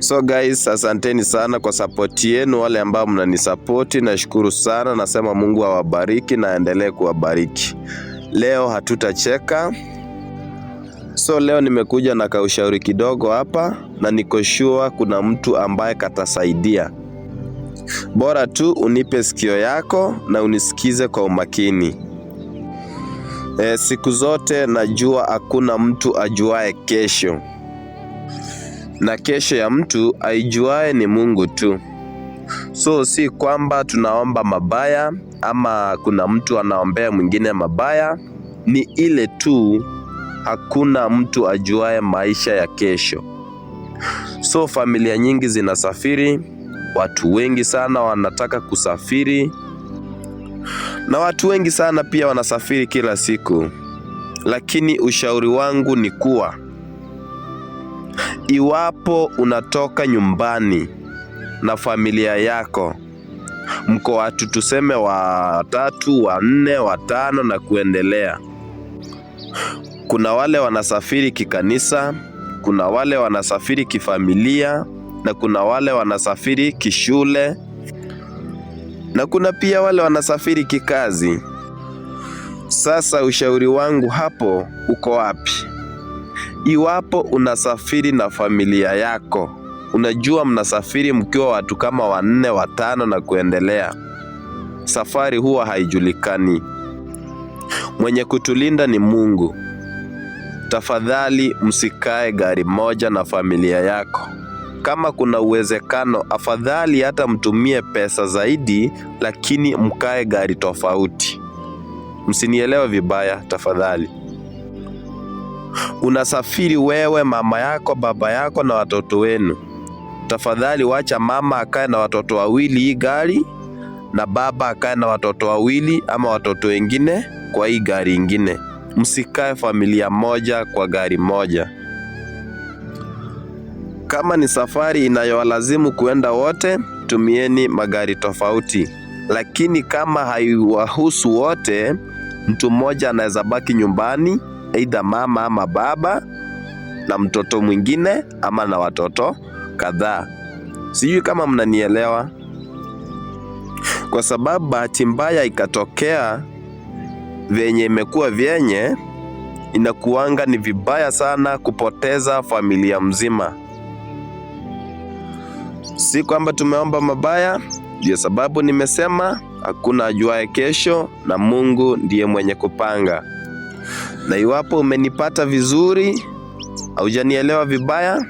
So guys, asanteni sana kwa support yenu, wale ambao mnanisupporti, nashukuru sana. Nasema Mungu awabariki na aendelee kuwabariki. Leo hatutacheka. So leo nimekuja na kaushauri kidogo hapa, na niko sure kuna mtu ambaye katasaidia. Bora tu unipe sikio yako na unisikize kwa umakini. Siku zote najua hakuna mtu ajuae kesho, na kesho ya mtu aijuae ni Mungu tu. So si kwamba tunaomba mabaya ama kuna mtu anaombea mwingine mabaya, ni ile tu hakuna mtu ajuae maisha ya kesho. So familia nyingi zinasafiri, watu wengi sana wanataka kusafiri, na watu wengi sana pia wanasafiri kila siku. Lakini ushauri wangu ni kuwa, iwapo unatoka nyumbani na familia yako, mko watu tuseme 3, 4, 5 na kuendelea. Kuna wale wanasafiri kikanisa, kuna wale wanasafiri kifamilia, na kuna wale wanasafiri kishule, na kuna pia wale wanasafiri kikazi. Sasa ushauri wangu hapo uko wapi? Iwapo unasafiri na familia yako, unajua mnasafiri mkiwa watu kama 4, 5 na kuendelea, safari huwa haijulikani. Mwenye kutulinda ni Mungu. Tafadhali msikae gari moja na familia yako. Kama kuna uwezekano, afadhali hata mtumie pesa zaidi, lakini mkae gari tofauti. Msinielewe vibaya tafadhali. Unasafiri wewe, mama yako, baba yako na watoto wenu. Tafadhali wacha mama akae na watoto wawili hii gari, na baba akae na watoto wawili ama watoto wengine kwa hii gari ingine. Msikae familia moja kwa gari moja. Kama ni safari inayowalazimu kuenda wote, tumieni magari tofauti. Lakini kama haiwahusu wote, mtu mmoja anaweza baki nyumbani, aidha mama ama baba na mtoto mwingine ama na watoto kadhaa. Sijui kama mnanielewa. Kwa sababu bahati mbaya ikatokea venye imekuwa vyenye, inakuanga ni vibaya sana kupoteza familia mzima. Si kwamba tumeomba mabaya, ndio sababu nimesema hakuna ajuaye kesho, na Mungu ndiye mwenye kupanga. Na iwapo umenipata vizuri, haujanielewa vibaya,